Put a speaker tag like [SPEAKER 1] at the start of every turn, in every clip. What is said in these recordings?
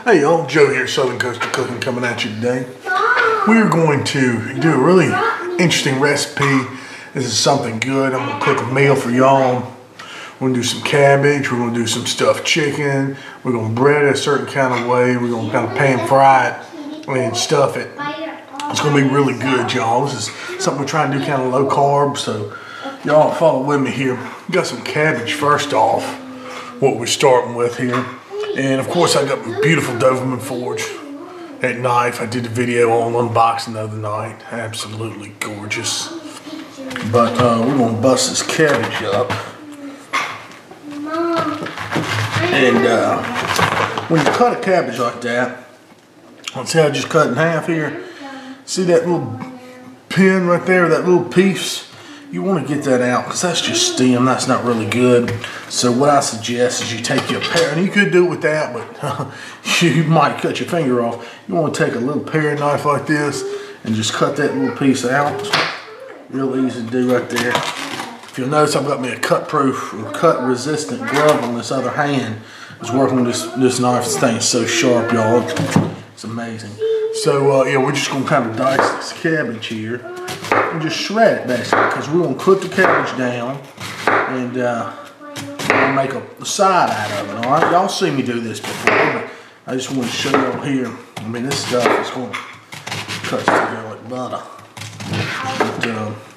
[SPEAKER 1] Hey y'all, Joe here, Southern Coast of Cooking, coming at you today. We're going to do a really interesting recipe. This is something good. I'm going to cook a meal for y'all. We're going to do some cabbage, we're going to do some stuffed chicken, we're going to bread it a certain kind of way, we're going to kind of pan fry it and stuff it. It's going to be really good, y'all. This is something we're trying to do kind of low carb, so y'all follow with me here. We got some cabbage first off, what we're starting with here. And of course I got my beautiful Doberman forge, that knife. I did a video on unboxing the other night. Absolutely gorgeous. But we're going to bust this cabbage up. And when you cut a cabbage like that, let's see, I just cut in half here. See that little pin right there, that little piece? You want to get that out because that's just stem. That's not really good. So what I suggest is you take your pair, and you could do it with that, but you might cut your finger off. You want to take a little paring knife like this and just cut that little piece out. Real easy to do right there. If you'll notice, I've got me a cut-proof or cut-resistant glove on this other hand. I was working with this knife. This thing's so sharp, y'all. It's amazing. So yeah, we're just gonna kind of dice this cabbage here and just shred it basically, because we're gonna cook the cabbage down and we're gonna make a side out of it. All right, y'all seen me do this before, but I just want to show y'all here. I mean, this stuff is gonna cut together like butter.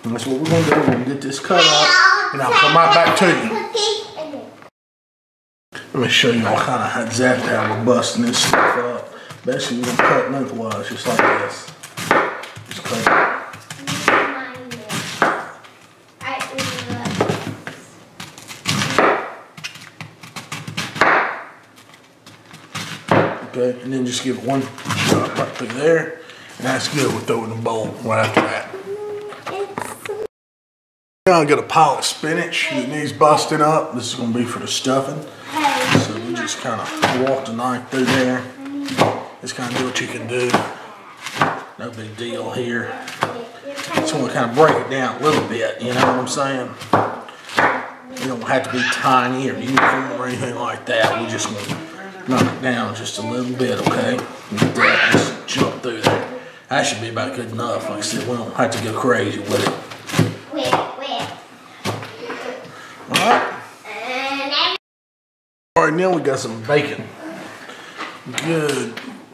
[SPEAKER 1] But that's what we're gonna do. We're gonna get this cut out, and I'll come right back to you. Let me show y'all kind of exactly how we're busting this stuff up. Basically, we're going to cut lengthwise, just like this. Just cut it. Okay, and then just give it one shot right through there. And that's good. We'll throw it in the bowl right after that. Now I got a pile of spinach that needs busting up. This is going to be for the stuffing. So we just kind of walk the knife through there. Just kind of do what you can do. No big deal here. Just want to kind of break it down a little bit, you know what I'm saying? You don't have to be tiny or uniform or anything like that. We just want to knock it down just a little bit, okay? Like that, just jump through there. That should be about good enough. Like I said, we don't have to go crazy with it. All right, now we got some bacon.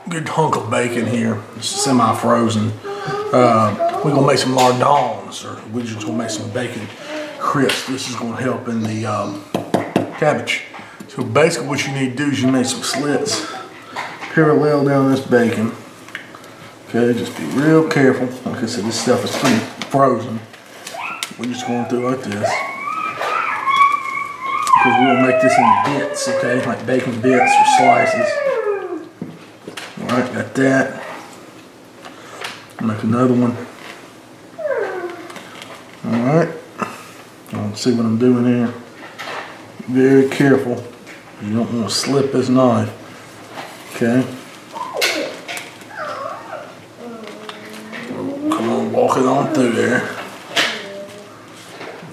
[SPEAKER 1] Good hunk of bacon here. It's semi-frozen. We're gonna make some lardons, or we're just gonna make some bacon crisp. This is gonna help in the cabbage. So basically what you need to do is you make some slits parallel down this bacon. Okay, just be real careful. Like I said, this stuff is pretty frozen. We're just going through like this. Because we're gonna make this in bits, okay? Like bacon bits or slices. Alright, got that. Make another one. Alright. Let's see what I'm doing here. Very careful. You don't want to slip this knife. Okay. Come on, walk it on through there.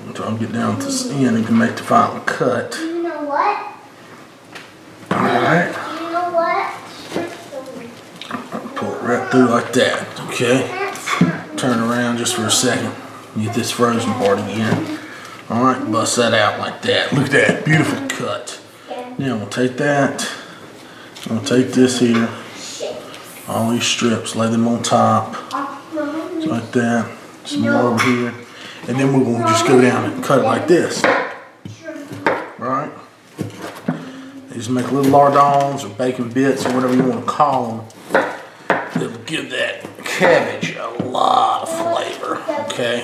[SPEAKER 1] I'm trying to get down to the end and can make the final cut.
[SPEAKER 2] You know what?
[SPEAKER 1] Alright. Pull it right through like that, okay? Turn around just for a second. Get this frozen part again. Alright, bust that out like that. Look at that, beautiful cut. Now we'll take that. I'm gonna take this here. All these strips, lay them on top. Just like that. Some more over here. And then we're gonna just go down and cut it like this. Alright? Just make little lardons or bacon bits or whatever you want to call them. It'll give that cabbage a lot of flavor, okay?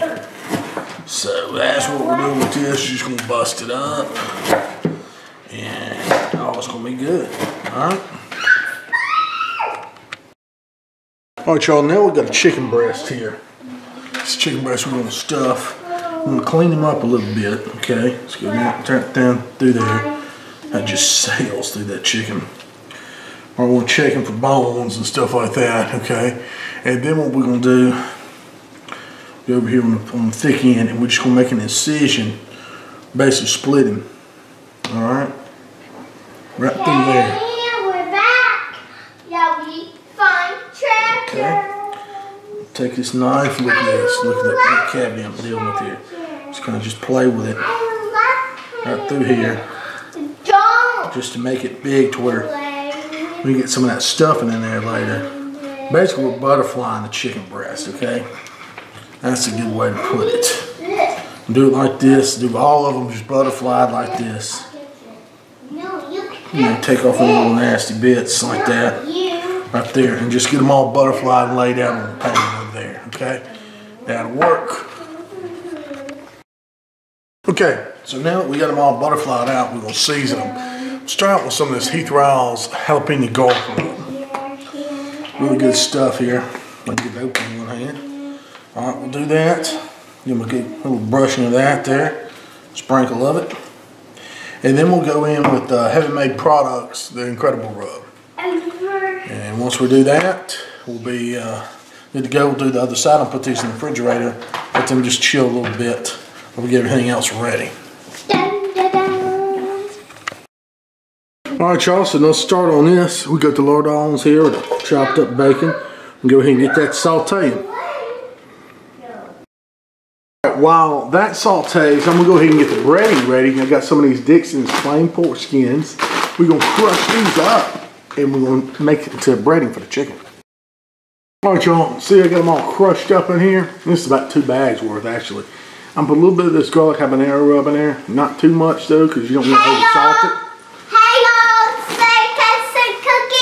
[SPEAKER 1] So that's what we're doing with this. You're just gonna bust it up. And it's gonna be good, alright? Alright y'all, now we've got a chicken breast here. This chicken breast we're gonna stuff. I'm gonna clean them up a little bit, okay? Let's go down, turn it down through there. That just sails through that chicken. Or we're checking for bones and stuff like that, okay? And then what we're gonna do, go over here on the thick end, and we're just gonna make an incision, basically split him. All right, right through there.
[SPEAKER 2] We're back.
[SPEAKER 1] take this knife, look at this, look at that cavity I'm dealing with here. Just kind of just play with it right through here, just to make it big to where we get some of that stuffing in there later. Basically, we're butterflying the chicken breast, okay? That's a good way to put it. Do it like this, do all of them just butterflied like this. You know, take off any little nasty bits like that, right there, and just get them all butterflied and laid out on the pan over there, okay? That'll work. Okay, so now that we got them all butterflied out, we're gonna season them. Let's start out with some of this Heath Riles jalapeno garlic. Really good stuff here. I'll get it open in one hand. All right, we'll do that. Give them a good little brushing of that there. Sprinkle of it. And then we'll go in with Heaven Made Products, the Incredible Rub. And once we do that, we'll be good to go. We'll do the other side and put these in the refrigerator. Let them just chill a little bit. We'll get everything else ready. All right, y'all, so let's start on this. We got the lardons here with the chopped up bacon. We'll go ahead and get that sauteing. While that sautés, I'm gonna go ahead and get the breading ready. I got some of these Dixon's plain pork skins. We're gonna crush these up and we're gonna make it into breading for the chicken. All right, y'all, see I got them all crushed up in here. This is about 2 bags worth actually. I'm putting a little bit of this garlic habanero rub in there. Not too much though, because you don't want to over salt it.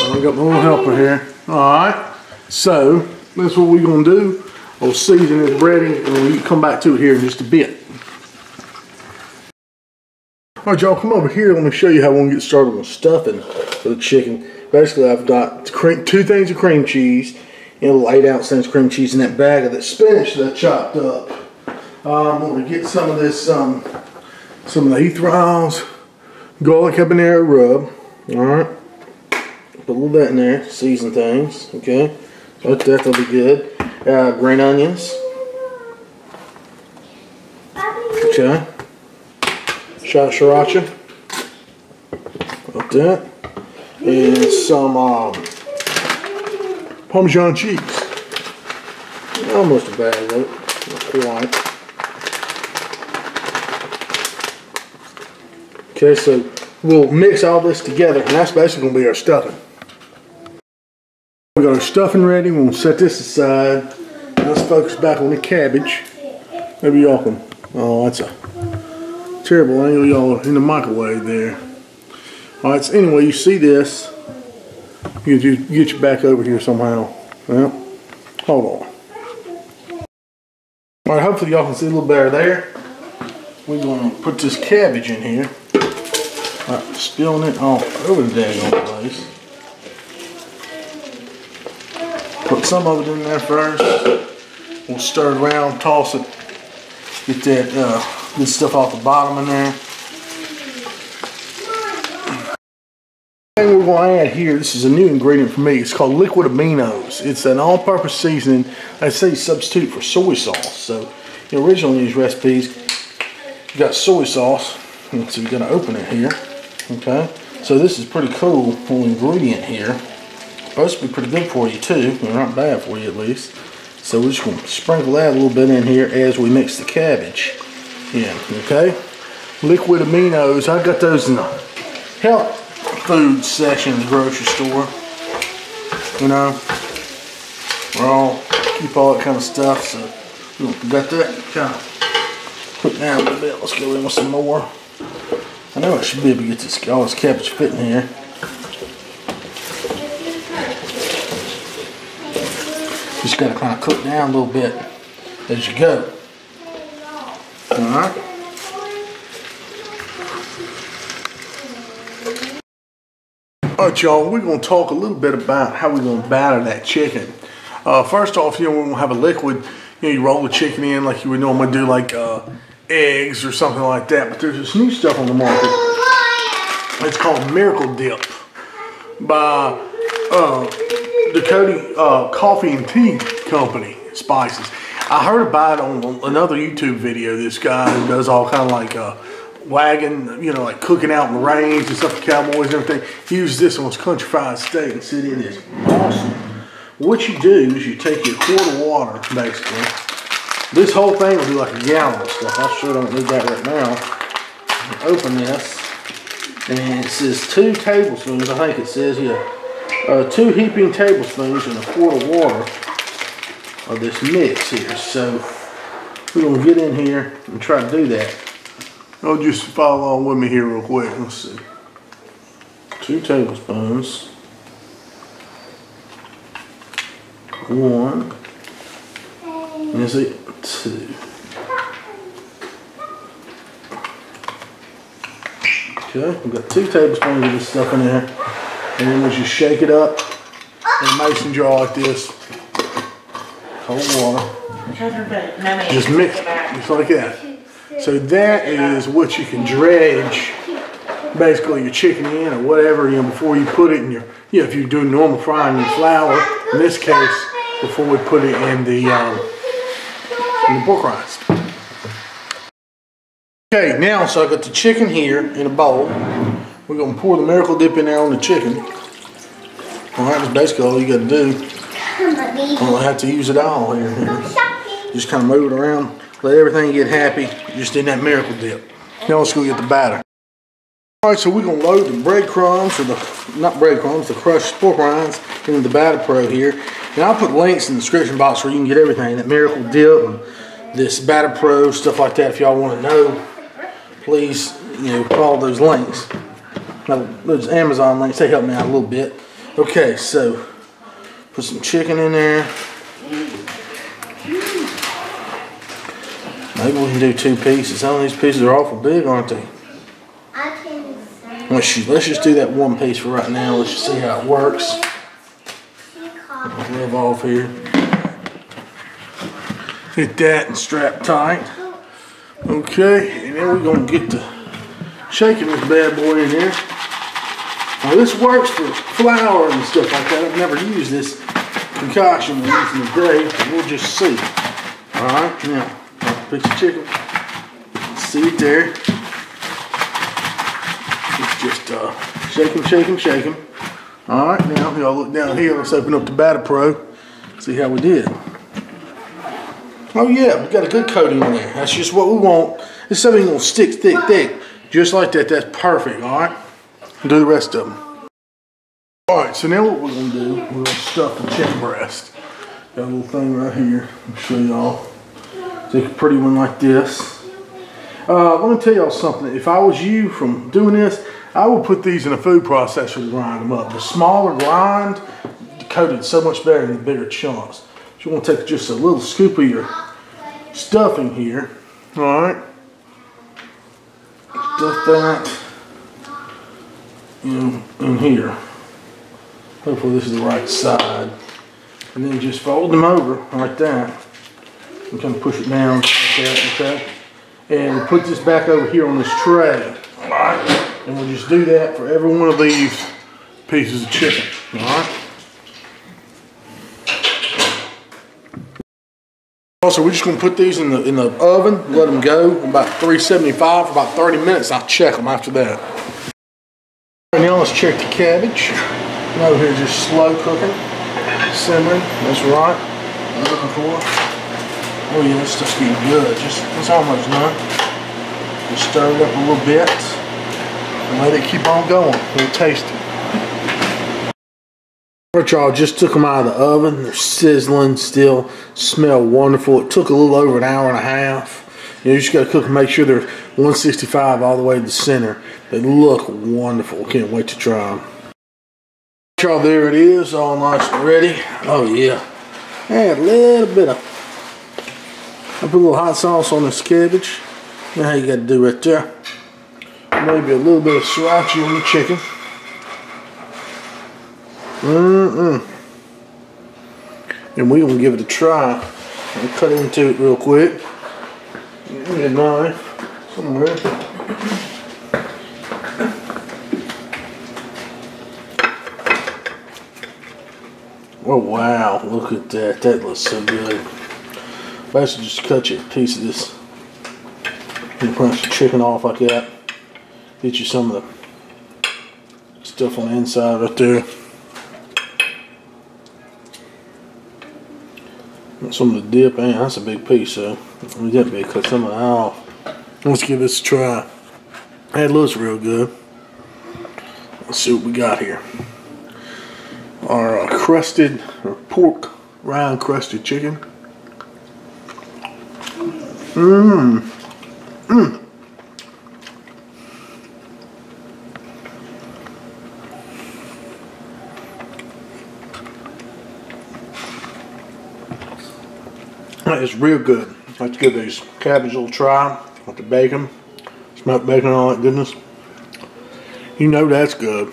[SPEAKER 1] I got my little helper here. All right, so that's what we're gonna do. We'll season this breading and we'll come back to it here in just a bit. All right, y'all, come over here. Let me show you how we're gonna get started with stuffing for the chicken. Basically, I've got 2 things of cream cheese, you know, little 8-ounce things of cream cheese in that bag of that spinach that I chopped up. I'm gonna get some of this, some of the Heath Riles garlic habanero rub. All right. Put a little bit in there, season things, okay? So that'll be good. Green onions. Okay. Shot of sriracha. Like that. And some Parmesan cheese. Almost a bag of it, not quite. Okay, so we'll mix all this together, and that's basically gonna be our stuffing. We got our stuffing ready. We'll set this aside. Let's focus back on the cabbage. Maybe y'all can. Oh, that's a terrible angle, y'all, in the microwave there. All right. So anyway, you see this. You get your back over here somehow. Well, hold on. All right. Hopefully y'all can see a little better there. We're gonna put this cabbage in here. All right, spilling it all over the daggone place. Put some of it in there first. We'll stir it around, toss it, get that good stuff off the bottom in there. The thing we're going to add here, this is a new ingredient for me. It's called liquid aminos. It's an all-purpose seasoning. I say substitute for soy sauce. So, you know, originally in these recipes, you got soy sauce. And so you're going to open it here. Okay. So this is pretty cool little ingredient here. Supposed to be pretty good for you too, not bad for you at least. So we're just going to sprinkle that a little bit in here as we mix the cabbage in, okay? Liquid aminos, I got those in the health food section of the grocery store. You know, we're all keep all that kind of stuff, so we got that kind of put down a little bit. Let's go in with some more. I know I should be able to get all this cabbage fit in here. Just got to kind of cook down a little bit as you go. Alright. Alright, y'all, we're going to talk a little bit about how we're going to batter that chicken. First off, you know, we're going to have a liquid. You know, you roll the chicken in like you would normally do, like eggs or something like that. But there's this new stuff on the market. It's called Miracle Dip by Dakota Coffee and Tea Company Spices. I heard about it on another YouTube video. This guy who does all kind of like wagon, you know, like cooking out in the range and stuff for cowboys and everything. He uses this on his country fried steak and said it is awesome. What you do is you take your quart of water, basically. This whole thing will be like a gallon of stuff. I sure don't need that right now. Open this, and it says 2 tablespoons. I think it says, yeah, 2 heaping tablespoons and a quart of water of this mix here. So we're gonna get in here and try to do that. I'll just follow along with me here real quick. Let's see. 2 tablespoons. 1. Is it 2? Okay, we've got 2 tablespoons of this stuff in there. And then we'll just shake it up in a mason jar like this. Cold water. Just mix it, just like that. So that is what you can dredge basically your chicken in or whatever, before you put it in your, if you're doing normal frying your flour, in this case, before we put it in the pork rinds. Okay, now, so I got the chicken here in a bowl. We're gonna pour the miracle dip in there on the chicken. All right, that's basically all you gotta do. You don't have to use it all here. Just kind of move it around, let everything get happy, just in that miracle dip. Now let's go get the batter. All right, so we're gonna load the breadcrumbs, or the crushed pork rinds into the Batter Pro here. And I'll put links in the description box where you can get everything, that miracle dip and this Batter Pro, stuff like that. If y'all want to know, please, follow those links. Now, those Amazon links, they help me out a little bit. Okay, so put some chicken in there. Maybe we can do 2 pieces. Some of these pieces are awful big, aren't they? Let's just do that 1 piece for right now. Let's just see how it works. Glove off here. Hit that and strap tight. Okay, and then we're going to get to shaking this bad boy in here. Now this works for flour and stuff like that. I've never used this concoction we're using today, but we'll just see. Alright, now, piece of chicken. See it there. Just shake him. Alright, now y'all look down here. Let's open up the Batter Pro. See how we did. Oh yeah, we got a good coating on there. That's just what we want. This stuff ain't gonna stick thick. Just like that, that's perfect, alright? Do the rest of them. Alright, so now what we're gonna do, we're gonna stuff the chicken breast. Got a little thing right here. I'll show y'all. Take a pretty one like this. Let me tell y'all something. If I was you from doing this, I would put these in a food processor to grind them up. The smaller grind coated so much better than the bigger chunks. So you want to take just a little scoop of your stuffing here. Alright. Stuff that in here. Hopefully this is the right side. And then just fold them over like that. And kind of push it down like that, okay? And we'll put this back over here on this tray. Alright? And we'll just do that for every one of these pieces of chicken. Alright? Also, we're just going to put these in the oven, let them go about 375 for about 30 minutes. I'll check them after that. Right now, let's check the cabbage. Over here, just slow cooking, simmering. That's right. I'm looking for. Oh yeah, this stuff's getting good. It's almost done. Just stir it up a little bit and let it keep on going. We'll taste it. Alright y'all, just took them out of the oven. They're sizzling still. Smell wonderful. It took a little over an hour and a half. You just got to cook and make sure they're 165 all the way to the center. They look wonderful. Can't wait to try them. Y'all, there it is, all nice and ready. Oh yeah. Add a little bit of. I put a little hot sauce on this cabbage. You know how you got to do right there. Maybe a little bit of sriracha on the chicken. And we're gonna give it a try. I'll cut into it real quick. Give me a knife somewhere. Oh wow, look at that. That looks so good. Basically just cut you a piece of this. You punch the chicken off like that. Get you some of the stuff on the inside right there. Got some of the dip in. That's a big piece, so we definitely cut some of that off. Let's give this a try. It looks real good. Let's see what we got here. Our crusted or pork rind crusted chicken. That is real good. Let's give these cabbage a little try with the bacon. Smoked bacon and all that goodness. You know that's good.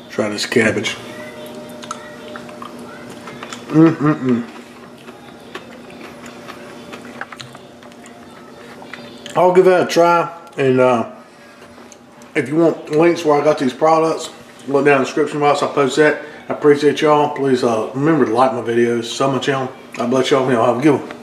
[SPEAKER 1] Try this cabbage. I'll give that a try, and if you want links where I got these products, look down in the description box. I'll post that. I appreciate y'all. Please remember to like my videos, sub my channel. God bless y'all. Y'all have a good one.